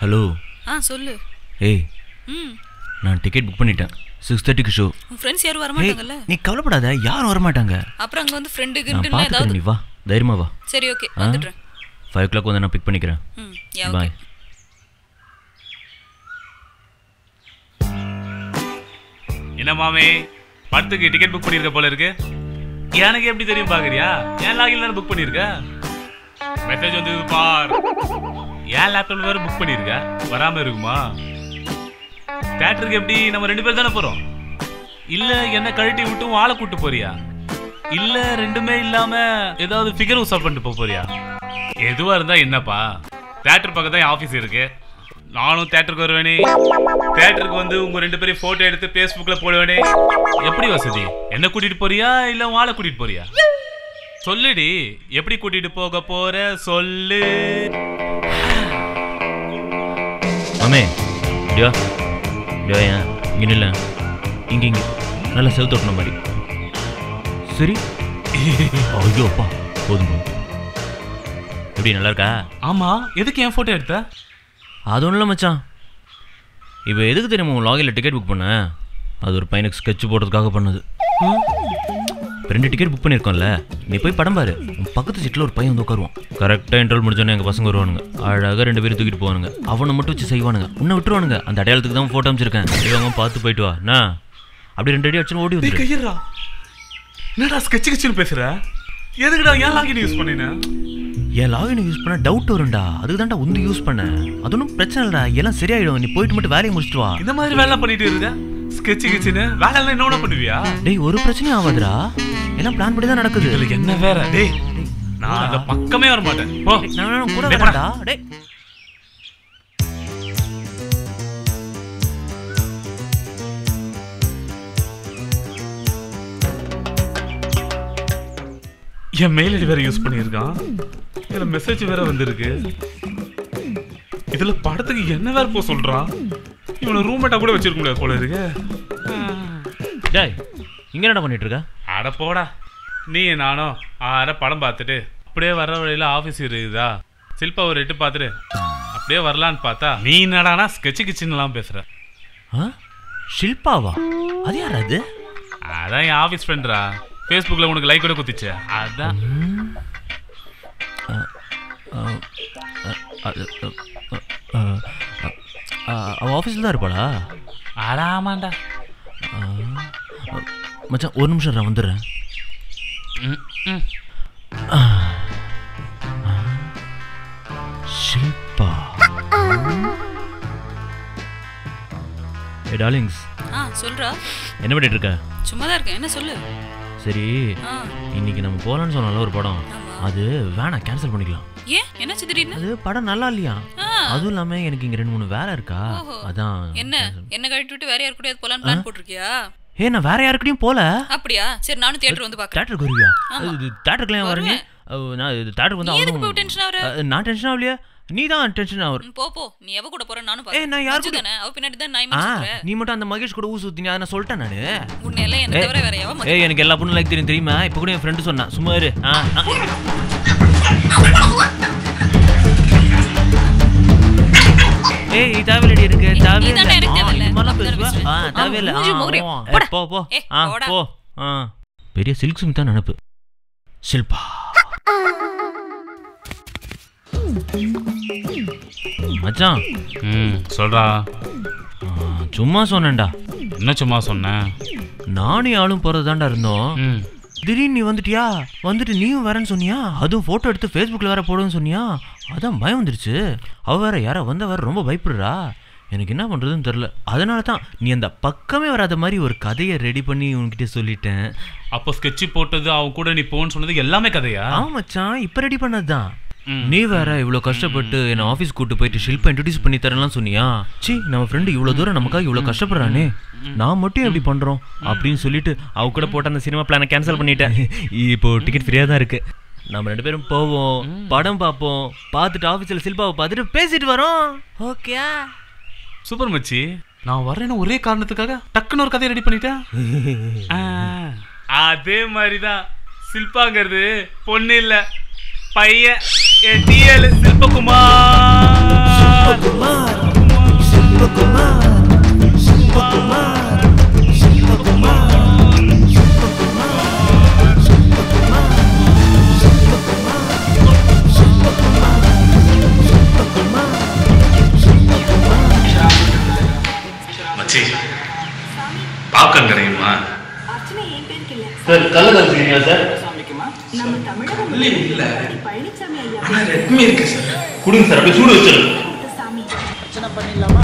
Hello. சொல்லு. ஏய் நான் டிக்கெட் புக் பண்ணிட்டேன் 6:30க்கு ஷோ. உன் ஃப்ரெண்ட்ஸ் யாரும் வர மாட்டாங்கல்ல? நீ கவலைப்படாத, யாரும் வர மாட்டாங்க. அப்புறம் அங்க வந்து ஃப்ரெண்ட் கிட்ட ஏதாவது நீ வா, தைரியமா வா. சரி ஓகே வந்துடுறேன். 5 o'clock வந்து நான் பிக் பண்ணிக்கிறேன். பாய். என்ன மாமே படத்துக்கு டிக்கெட் புக் பண்ணிருக்க போல இருக்கு. எனக்கு எப்படி தெரியும் பாக்குறியா? என் லாகின்ல புக் பண்ணிருக்க. மெசேஜ் வந்து பார். என் லேப்டாப்ல வேற புக் பண்ணிருக்க. வராம இருக்குமா? தியேட்டருக்கு எப்படி நம்ம 2 பேர் தானே போறோம்? இல்ல என்ன கழட்டி விட்டு ஆளை கூட்டு போறியா? இல்ல ரெண்டுமே இல்லாம ஏதாவது ஃபிகர் யூஸ் பண்ணிட்டு போறியா? எதுவா இருந்தா என்னப்பா, தியேட்டர் பக்கம் தான் என் ஆஃபீஸ் இருக்கு. நானும் தியேட்டருக்கு வருவேனே. தியேட்டருக்கு வந்து உங்க 2 பேரையும் போட்டோ எடுத்து ஃபேஸ்புக்ல போடுவேனே. எப்படி வசதி? என்ன கூட்டிட்டு போறியா இல்ல ஆளை கூட்டிட்டு போறியா? சொல்லுடி, எப்படி கூட்டிட்டு போக போற சொல்லு. மாமே டியா டியா இங்க இல்ல, இங்க நல்லா செவுத்தோட்டின மாதிரி. சரி. ஐயோப்பா போதும். எப்படி நல்லா இருக்கா? ஆமா, எதுக்கு என் போட்டோ எடுத்த? அது ஒன்றும் இல்லை மச்சான், இப்போ எதுக்கு தெரியுமா உன் லாகின்ல டிக்கெட் புக் பண்ண? அது ஒரு பையனுக்கு ஸ்கெட்ச் போடுறதுக்காக பண்ணது. 2 டிக்கெட் புக் பண்ணியிருக்கோம்ல, நீ போய் படம் பாரு. உன் பக்கத்து சீட்டில் ஒரு பையன் வந்து உட்காருவான். கரெக்டாக இன்டர்வல் முடிஞ்சோன்னே எங்கள் பசங்க வருவானுங்க. அழகாக 2 பேரும் தூக்கிட்டு போவானுங்க. அவனை மட்டும் வச்சு செய்வானுங்க, உன்னை விட்டுருவானுங்க. அந்த அடையாளத்துக்கு தான் ஃபோட்டோ அமைச்சிருக்கேன். இவங்க பார்த்து போயிட்டு வா. நான் அப்படி 2 அடி அடிச்சு ஓடி வந்து கையறா. என்னடா ஸ்கெட்ச் கிச்சன் பேசுற? எதுக்குடா ஏன் லாகின் யூஸ் பண்ணினா? என் லாகின் யூஸ் பண்ண டவுட் வரும்டா, அதுக்கு தான்டா உந்து யூஸ் பண்ண. அது ஒன்றும் பிரச்சனை இல்லைடா, எல்லாம் சரியாயிடும். நீ போயிட்டு மட்டும் வேலையை முடிச்சிட்டு வா. இந்த மாதிரி வேலை பண்ணிட்டு இருக்க ஸ்கெட்ச் கிச்சன் வேலை எல்லாம் என்ன பண்ணுவியா? டேய் ஒரு பிரச்சனையும் ஆகாதுடா, எல்லாம் பிளான் பண்ணி தான் நடக்குது. இதுல என்ன வேற? டேய் நான் அந்த பக்கமே வர மாட்டேன். போ. நான் கூட வரடா. டேய் என் மெயில் ஐடி வேற யூஸ் பண்ணியிருக்கான். இதுல மெசேஜ் வேற வந்திருக்கு. இதுல படத்துக்கு என்ன வேற போ சொல்றான். இவனை ரூம்மேட்டா கூட வச்சிருக்க முடியாது போல இருக்கு. டேய் இங்க என்னடா பண்ணிட்டு இருக்க? அட போடா, நீ நானும் படம் பார்த்துட்டு அப்படியே வர்ற வழியில ஆஃபீஸ் இருக்குதா, சில்பா ஒரு எட்டு பார்த்துட்டு அப்படியே வரலான்னு பார்த்தா நீ என்னடானா ஸ்கெட்ச் கிச்சன்லாம் பேசுற. ஷில்பாவா? அது யார்? அது அதான் என் ஆஃபீஸ் ஃப்ரெண்ட்ரா. ஃபேஸ்புக்கில் உனக்கு லைக் கூட குத்திச்சு. அதான் அவன் ஆஃபீஸில் தான் இருப்பாளா? ஆடாமாண்டா. மச்சான் ஒரு நிமிஷம் நான் வந்துடுறேன். ஷில்பா. ஏ டார்லிங்ஸ். சொல்றா. என்ன பண்ணிட்டு இருக்க? சும்மா தான் இருக்கேன். என்ன சொல்லு. சரி இன்னைக்கு நம்ம போலான்னு சொன்னால ஒரு படம், அது வேணா கேன்சல் பண்ணிக்கலாம். ஏன் என்னாச்சு திடீர்னு? அது படம் நல்லா இல்லையா? அதுவும் இல்லாம எனக்கு இங்க 2-3 வேலை இருக்கா, அதான். என்ன கழட்டி விட்டு வேற யார் கூடயாவது போலான்னு பிளான் போட்டுருக்கியா? நான் வேற யாருக்கிட்டையும் போல. அப்படியா? சரி நானும் தியேட்டர் வந்து பார்க்கறேன். தியேட்டருக்கு வருவியா? தியேட்டருக்கு ஏன் வரீங்க? நான் தியேட்டருக்கு வந்து நான் டென்ஷன் ஆகலையா? நீ தான் டென்ஷன் ஆகுற. போ நீ எவ கூட போற நானும் பாக்கறேன். நான் யார் கூட? அவ பின்னாடி தான் நாய் மாதிரி. நீ மட்டும் அந்த மகேஷ் கூட ஊசு ஊத்தினி, அத நான் சொல்லிட்டேன் நானு. உன்னை எல்லாம் என்ன தவிர வேற எவ மகேஷ்? எனக்கு எல்லா பொண்ணும் லைக் தெரியுமா? இப்ப கூட என் ஃப்ரெண்ட் சொன்னா சும்மா இரு. தேவையில்லடி இருக்கு. போ. பெரிய சில்க் சுமிதா நினைப்பு. ஷில்பா மச்சான். சொல்றா. சும்மா சொன்னேன்டா. என்ன சும்மா சொன்னேன்? நானும் ஆளும் போறதாண்டா இருந்தோம். திடீர்னு நீ வந்துட்டியா? வந்துட்டு நீயும் வரேன்னு சொன்னியா? அதுவும் போட்டோ எடுத்து ஃபேஸ்புக்கில் வேற போடுன்னு சொன்னியா? அதான் பயம் வந்துருச்சு. அவ வேற யாரோ வந்த வேற ரொம்ப பயப்படுறா. எனக்கு என்ன பண்ணுறதுன்னு தெரில. அதனால தான் நீ அந்த பக்கமே வராத மாதிரி ஒரு கதையை ரெடி பண்ணி உன்கிட்ட சொல்லிட்டேன். அப்போ ஸ்கெட்சு போட்டது அவன் கூட நீ போன்னு சொன்னது எல்லாமே கதையா? ஆமாம் மச்சான், இப்போ ரெடி பண்ணது தான். நீ வேற இவ்வளோ கஷ்டப்பட்டு என்னை ஆஃபீஸ் கூட்டு போயிட்டு ஷில்பா இன்ட்ரடியூஸ் பண்ணி தரலாம் சொன்னியா? சி நம்ம ஃப்ரெண்டு இவ்வளோ தூரம் நமக்காக இவ்வளோ கஷ்டப்படுறானே, நான் மட்டும் எப்படி பண்ணுறோம் அப்படின்னு சொல்லிட்டு அவ கூட போட்ட அந்த சினிமா பிளானை கேன்சல் பண்ணிட்டேன். இப்போ டிக்கெட் ஃப்ரீயாக தான் இருக்கு. நம்ம 2 பேரும் போவோம், படம் பார்ப்போம், பார்த்துட்டு ஆஃபீஸில் ஷில்பாவை பார்த்துட்டு பேசிட்டு வரோம். ஓகே சூப்பர் மச்சி. நான் வரேன்னு ஒரே காரணத்துக்காக டக்குன்னு ஒரு கதையை ரெடி பண்ணிட்டேன். அதே மாதிரிதான் ஷில்பாங்கிறது பொண்ணு இல்ல பையன். சில்பகுமார். மச்சி பாப்கார்ன் கிடைக்குமா சார் கல்ல கலந்துக்கிறீங்களா சார்? கொடுங்க சார், அப்படியே சூடு வச்சிருங்க. பண்ணிடலாமா?